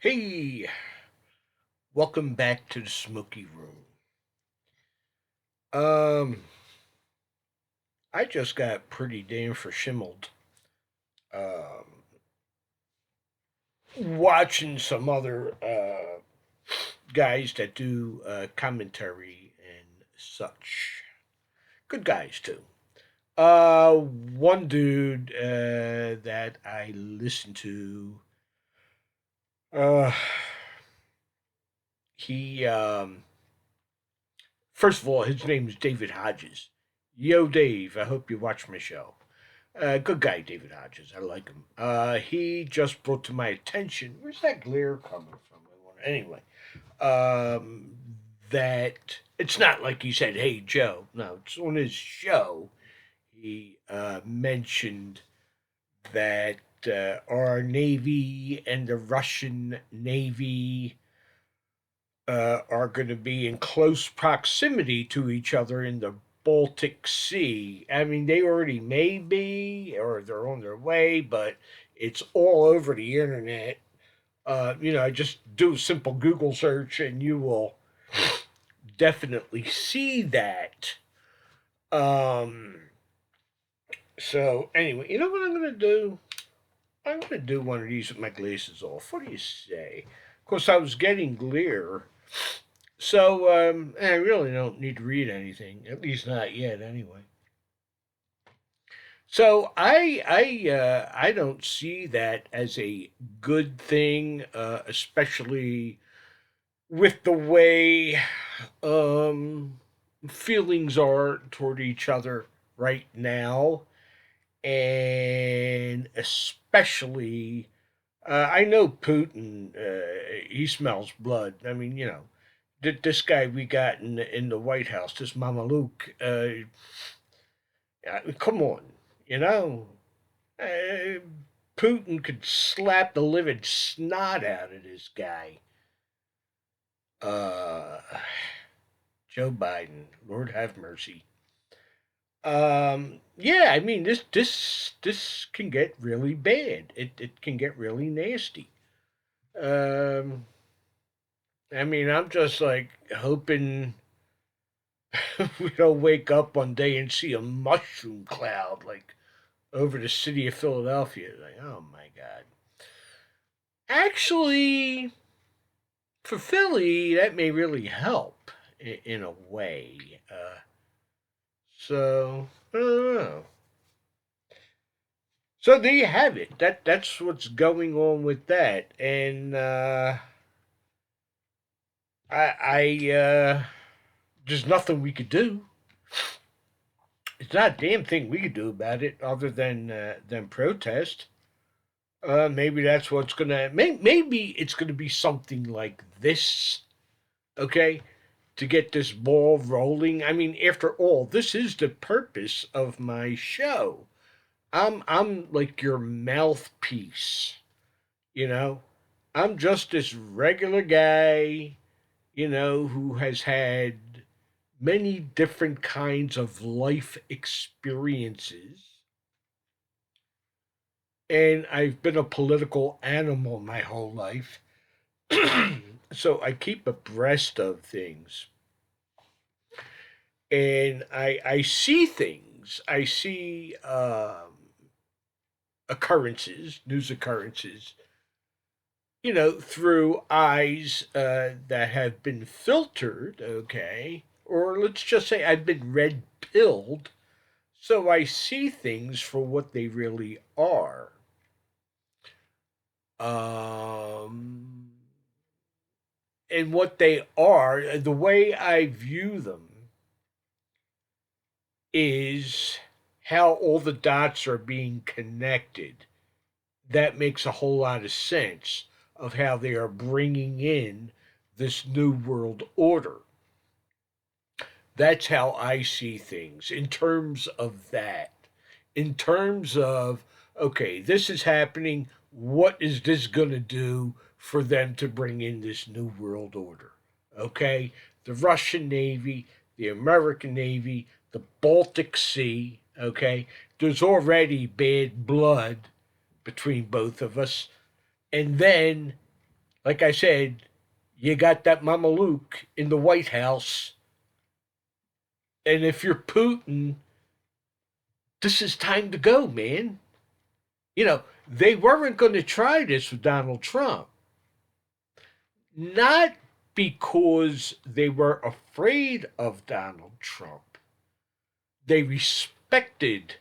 Hey, welcome back to the Smoky Room. Um, I just got pretty damn verschimmeled um, watching some other guys that do commentary and such. Good guys too. One dude that I listen to, uh, he first of all, his name is David Hodges. Yo, Dave, I hope you watch my show. Good guy, David Hodges. I like him. He just brought to my attention. Where's that glare coming from? Anyway, um, that it's not like he said, "Hey, Joe." No, it's on his show. He mentioned that our Navy and the Russian Navy are going to be in close proximity to each other in the Baltic Sea. I mean, they already may be, or they're on their way, but it's all over the internet. Just do a simple Google search and you will definitely see that. Um, so, anyway, you know what I'm going to do? I'm going to do one of these with my glasses off. What do you say? Of course, I was getting glare. So I really don't need to read anything, at least not yet, anyway. So I don't see that as a good thing, especially with the way um, feelings are toward each other right now, and especially I know Putin. He smells blood. I mean, this guy we got in the White House, this Mamaluk. Come on, you know, uh, Putin could slap the living snot out of this guy. Uh, Joe Biden, Lord have mercy. Yeah, I mean this can get really bad. It can get really nasty. Um, I mean, I'm just like hoping we don't wake up one day and see a mushroom cloud like over the city of Philadelphia. Like, oh my God. Actually, for Philly, that may really help in a way. I don't know. So there you have it. That's what's going on with that, and I there's nothing we could do. It's not a damn thing we could do about it other than protest. Maybe that's what's gonna. Maybe it's gonna be something like this. Okay, to get this ball rolling. I mean, after all, this is the purpose of my show. I'm like your mouthpiece. You know, I'm just this regular guy. Who has had many different kinds of life experiences. And I've been a political animal my whole life. So I keep abreast of things. And I see things. I see occurrences, news occurrences, through eyes that have been filtered, okay? Or let's just say I've been red pilled, so I see things for what they really are. Um, and what they are, the way I view them is how all the dots are being connected. That makes a whole lot of sense of how they are bringing in this new world order. That's how I see things in terms of that. In terms of, okay, this is happening. What is this going to do for them to bring in this new world order? Okay, the Russian Navy, the American Navy, the Baltic Sea. Okay, there's already bad blood between both of us. And then Like I said, you got that Mama Luke in the White House, and if you're Putin, this is time to go, man. They weren't going to try this with Donald Trump. Not because they were afraid of Donald Trump. They respected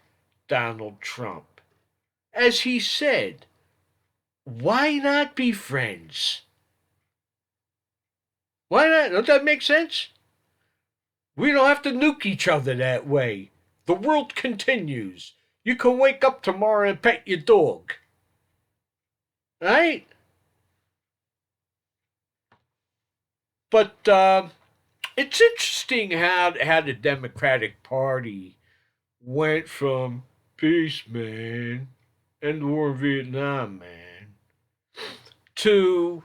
Donald Trump. As he said, why not be friends? Why not? Don't that make sense? We don't have to nuke each other that way. The world continues. You can wake up tomorrow and pet your dog. Right? But it's interesting how the Democratic Party went from peace, man, and the war in Vietnam, man, to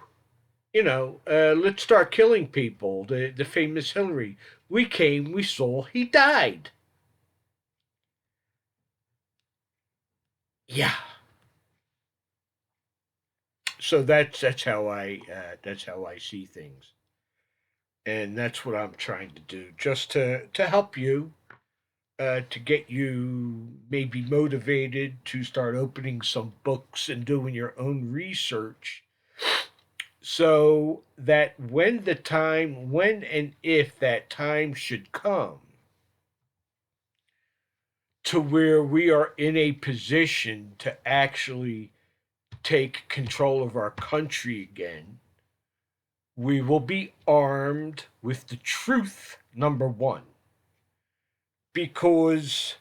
let's start killing people. The famous Hillary. We came, we saw, he died. Yeah. So that's how I see things, and that's what I'm trying to do, just to help you, to get you maybe motivated to start opening some books and doing your own research, so that when and if that time should come, to where we are in a position to actually take control of our country again, we will be armed with the truth, number one. Because,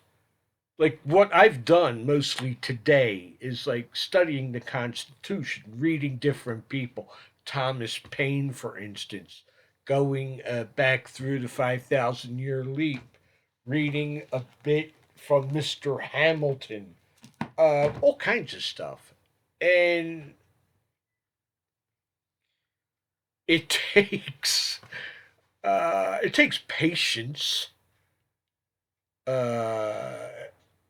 like, what I've done mostly today is like studying the Constitution, reading different people. Thomas Paine, for instance, going back through the 5,000 year leap, reading a bit from Mr. Hamilton, all kinds of stuff. And it takes patience, uh,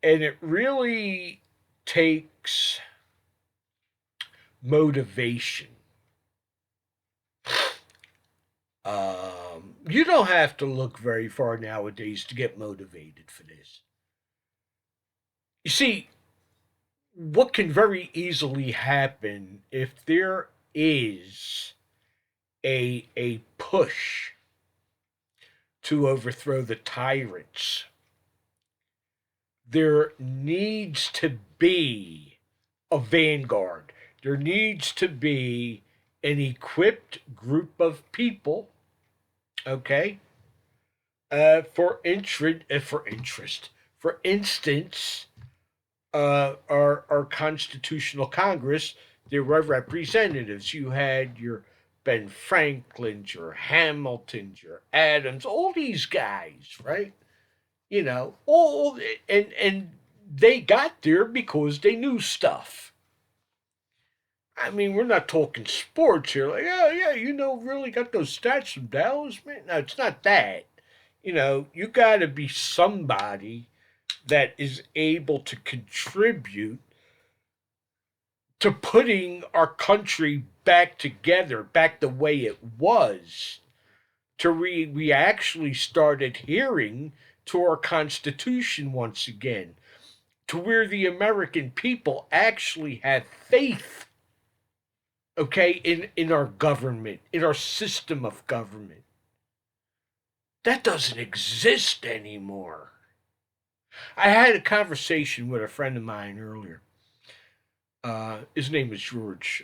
and it really takes motivation. You don't have to look very far nowadays to get motivated for this. You see, what can very easily happen if there is a push to overthrow the tyrants, there needs to be a vanguard. There needs to be an equipped group of people, okay? For instance, our constitutional Congress, there were representatives. You had your Ben Franklin, your Hamilton, your Adams, all these guys, right? All and they got there because they knew stuff. I mean, we're not talking sports here. Like, oh yeah, really got those stats from Dallas, man. No, it's not that. You got to be somebody that is able to contribute to putting our country back together, back the way it was. To we actually start adhering to our Constitution once again, to where the American people actually have faith, okay, in our government, in our system of government. That doesn't exist anymore. I had a conversation with a friend of mine earlier. His name is George,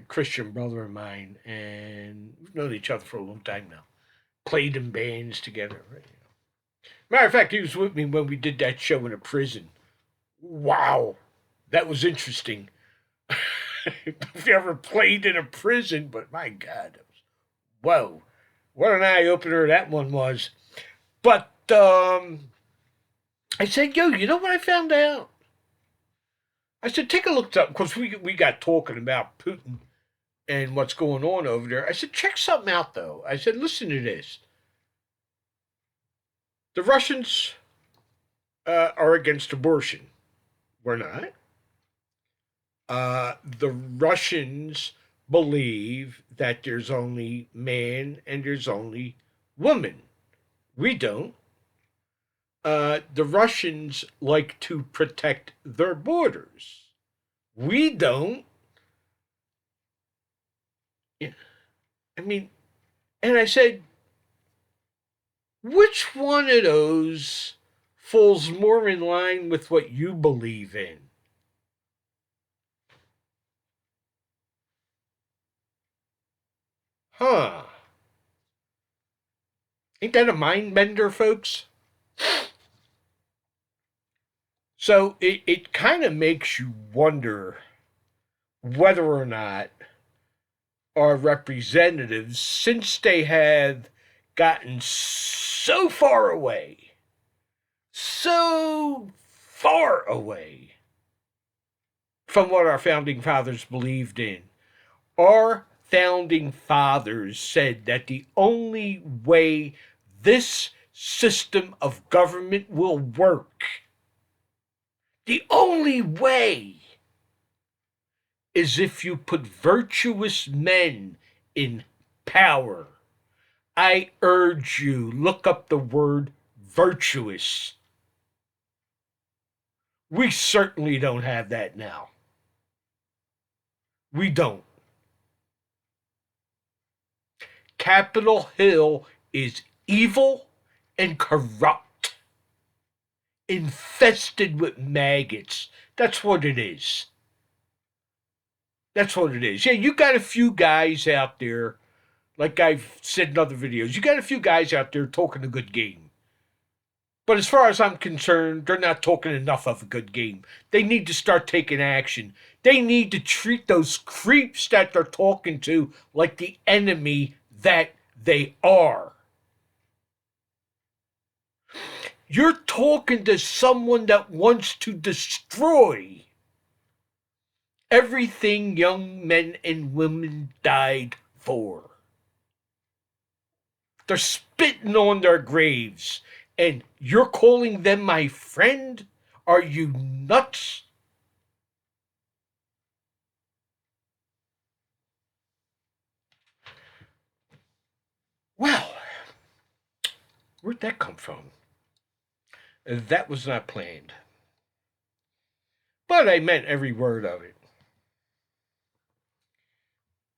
Christian brother of mine, and we've known each other for a long time now. Played in bands together. Right? Matter of fact, he was with me when we did that show in a prison. Wow, that was interesting. If you ever played in a prison, but my God, whoa, what an eye opener that one was. But I said, yo, you know what I found out? I said, take a look up, because we got talking about Putin and what's going on over there. I said, check something out, though. I said, listen to this. The Russians are against abortion. We're not. The Russians believe that there's only man and there's only woman. We don't. The Russians like to protect their borders. We don't. I mean, and I said, which one of those falls more in line with what you believe in? Huh. Ain't that a mind bender, folks? So it kind of makes you wonder whether or not our representatives, since they have gotten so far away, so far away from what our founding fathers believed in, our founding fathers said that the only way this system of government will work, the only way, is if you put virtuous men in power. I urge you, look up the word virtuous. We certainly don't have that now. We don't. Capitol Hill is evil and corrupt, infested with maggots. That's what it is. That's what it is. Yeah, you got a few guys out there, like I've said in other videos, you got a few guys out there talking a good game. But as far as I'm concerned, they're not talking enough of a good game. They need to start taking action. They need to treat those creeps that they're talking to like the enemy that they are. You're talking to someone that wants to destroy everything young men and women died for. They're spitting on their graves, and you're calling them my friend? Are you nuts? Well, where'd that come from? That was not planned. But I meant every word of it.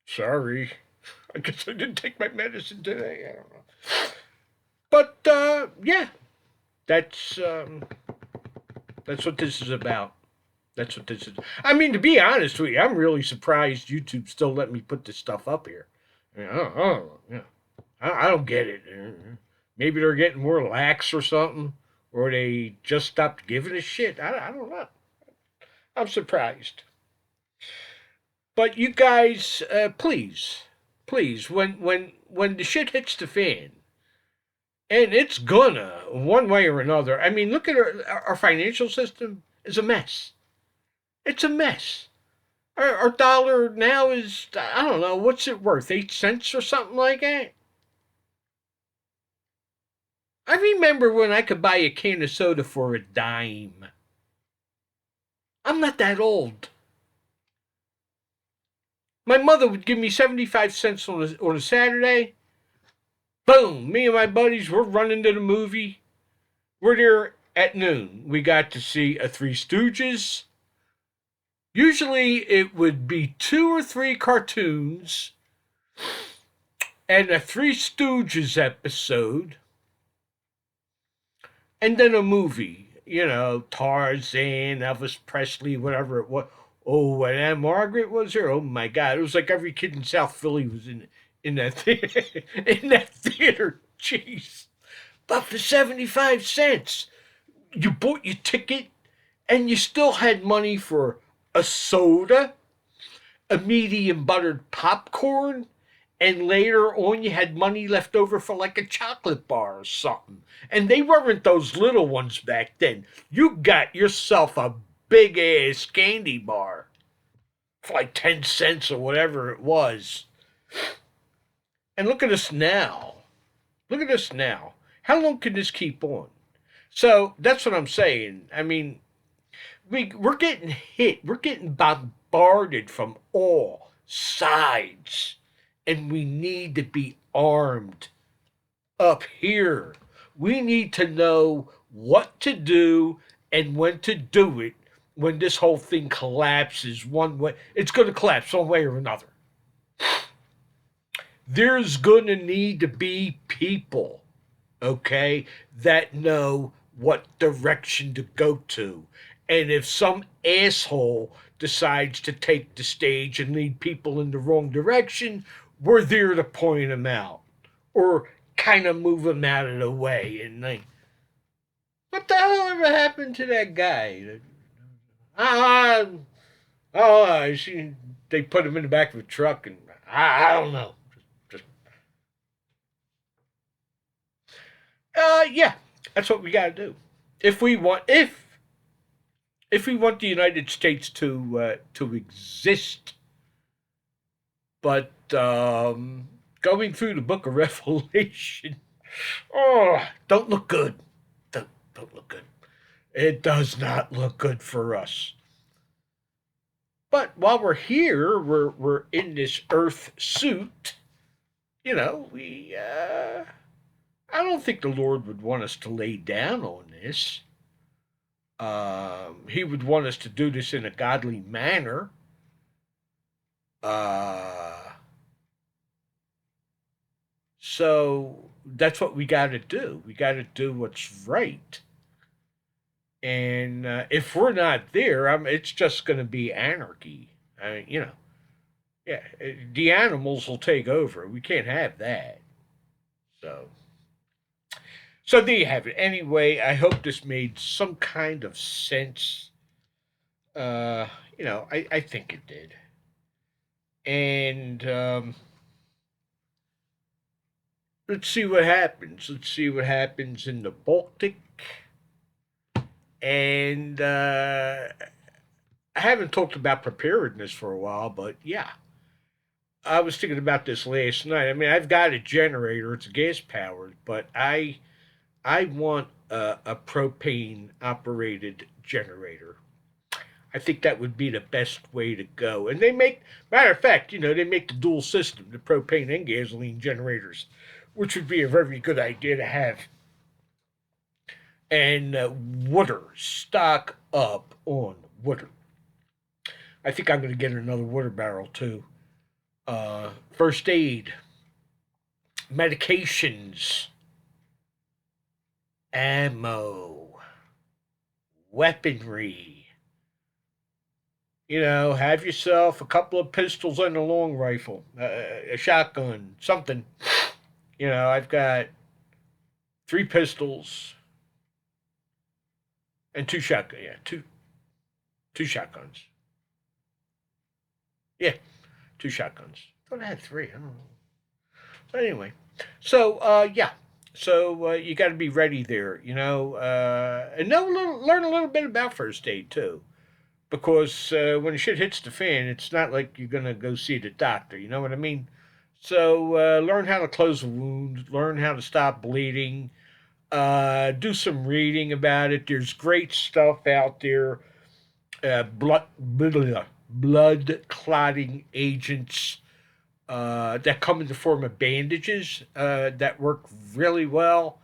Sorry. I guess I didn't take my medicine today. I don't know. But yeah, that's what this is about. That's what this is. I mean, to be honest with you, I'm really surprised YouTube still let me put this stuff up here. I mean, I don't get it. Maybe they're getting more lax or something, or they just stopped giving a shit. I don't know. I'm surprised. But you guys, please, when the shit hits the fan, and it's gonna one way or another. I mean, look at our financial system is a mess. It's a mess. Our dollar now is, I don't know, what's it worth? 8 cents or something like that? I remember when I could buy a can of soda for a dime. I'm not that old. My mother would give me 75 cents on a Saturday. Boom, me and my buddies, we're running to the movie. We're there at noon. We got to see a Three Stooges. Usually it would be 2 or 3 cartoons and a Three Stooges episode, and then a movie. You know, Tarzan, Elvis Presley, whatever it was. Oh, and Aunt Margaret was there. Oh my God, it was like every kid in South Philly was in that theater, in that theater. Jeez, but for 75 cents, you bought your ticket, and you still had money for a soda, a medium buttered popcorn, and later on you had money left over for like a chocolate bar or something. And they weren't those little ones back then. You got yourself a big ass candy bar for like 10 cents or whatever it was. And look at us now. Look at us now. How long can this keep on? So that's what I'm saying. I mean, we're getting hit. We're getting bombarded from all sides. And we need to be armed up here. We need to know what to do and when to do it when this whole thing collapses one way. It's going to collapse one way or another. There's going to need to be people, okay, that know what direction to go to. And if some asshole decides to take the stage and lead people in the wrong direction, we're there to point them out or kind of move them out of the way. And like, what the hell ever happened to that guy? Ah, oh, I see they put him in the back of a truck, and I don't know. Just yeah, that's what we got to do if we want if we want the United States to exist. But going through the Book of Revelation, oh, don't look good. Don't look good. It does not look good for us. But while we're here, we're in this Earth suit. You know, we. I don't think the Lord would want us to lay down on this. He would want us to do this in a godly manner. Uh, so that's what we got to do. We got to do what's right. And if we're not there, it's just going to be anarchy. I mean, yeah, the animals will take over. We can't have that. So, so there you have it. Anyway, I hope this made some kind of sense. Uh, I think it did. And let's see what happens. Let's see what happens in the Baltic. And I haven't talked about preparedness for a while, but yeah. I was thinking about this last night. I mean, I've got a generator. It's gas powered, but I want a propane operated generator. I think that would be the best way to go. And they make, matter of fact, they make the dual system, the propane and gasoline generators, which would be a very good idea to have. And water, stock up on water. I think I'm going to get another water barrel too. First aid, medications, ammo, weaponry. Have yourself a couple of pistols and a long rifle, a shotgun, something. I've got 3 pistols and 2 shotguns. Yeah, two shotguns. Yeah, 2 shotguns. I thought I had 3. I don't know. But anyway, so yeah, so you got to be ready there, and learn a little bit about first aid too, because when shit hits the fan, it's not like you're gonna go see the doctor. You know what I mean? So learn how to close a wound, learn how to stop bleeding, do some reading about it. There's great stuff out there. Blood clotting agents that come in the form of bandages that work really well.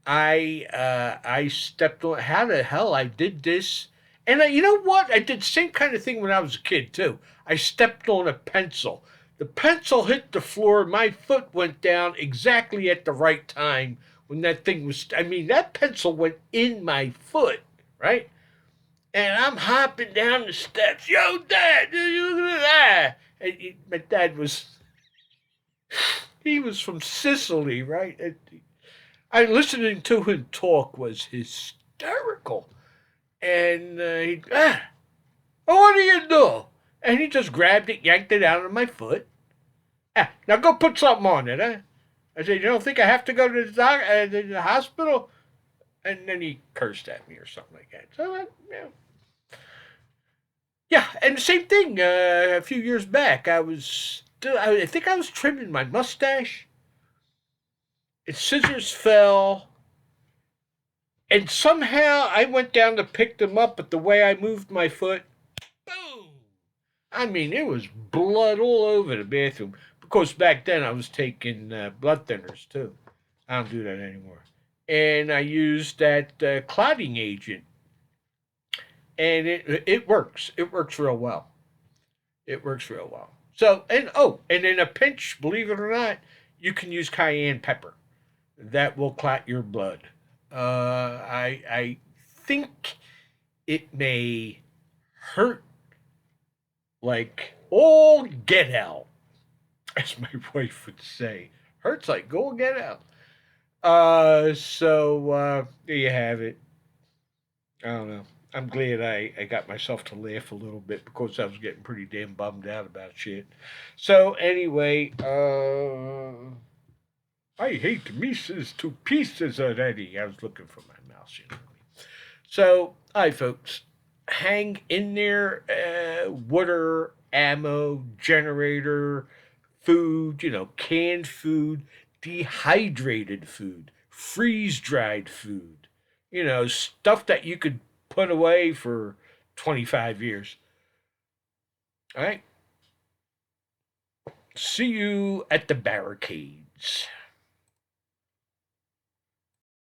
I stepped on. How the hell I did this? And you know what? I did the same kind of thing when I was a kid too. I stepped on a pencil. The pencil hit the floor. My foot went down exactly at the right time when that thing was. I mean, that pencil went in my foot, right? And I'm hopping down the steps. Yo, Dad, look at that. And my dad he was from Sicily, right? And listening to him talk was hysterical. And oh, what do you do? And he just grabbed it, yanked it out of my foot. Now go put something on it, huh? I said, you don't think I have to go to the hospital? And then he cursed at me or something like that. So, yeah, and the same thing. A few years back, I think I was trimming my mustache. And scissors fell, and somehow I went down to pick them up, but the way I moved my foot, boom! I mean, it was blood all over the bathroom. Because back then I was taking blood thinners too. I don't do that anymore. And I used that clotting agent, and it works. It works real well. It works real well. So and in a pinch, believe it or not, you can use cayenne pepper. That will clot your blood. I think it may hurt like all get out, as my wife would say. Hurts like go get out. There you have it. I don't know. I'm glad I got myself to laugh a little bit because I was getting pretty damn bummed out about shit. So anyway, I hate Mises to pieces already. I was looking for my mouse, you know. So, hi folks, hang in there. Water, ammo, generator, food, canned food, dehydrated food, freeze dried food, stuff that you could put away for 25 years. All right. See you at the barricades.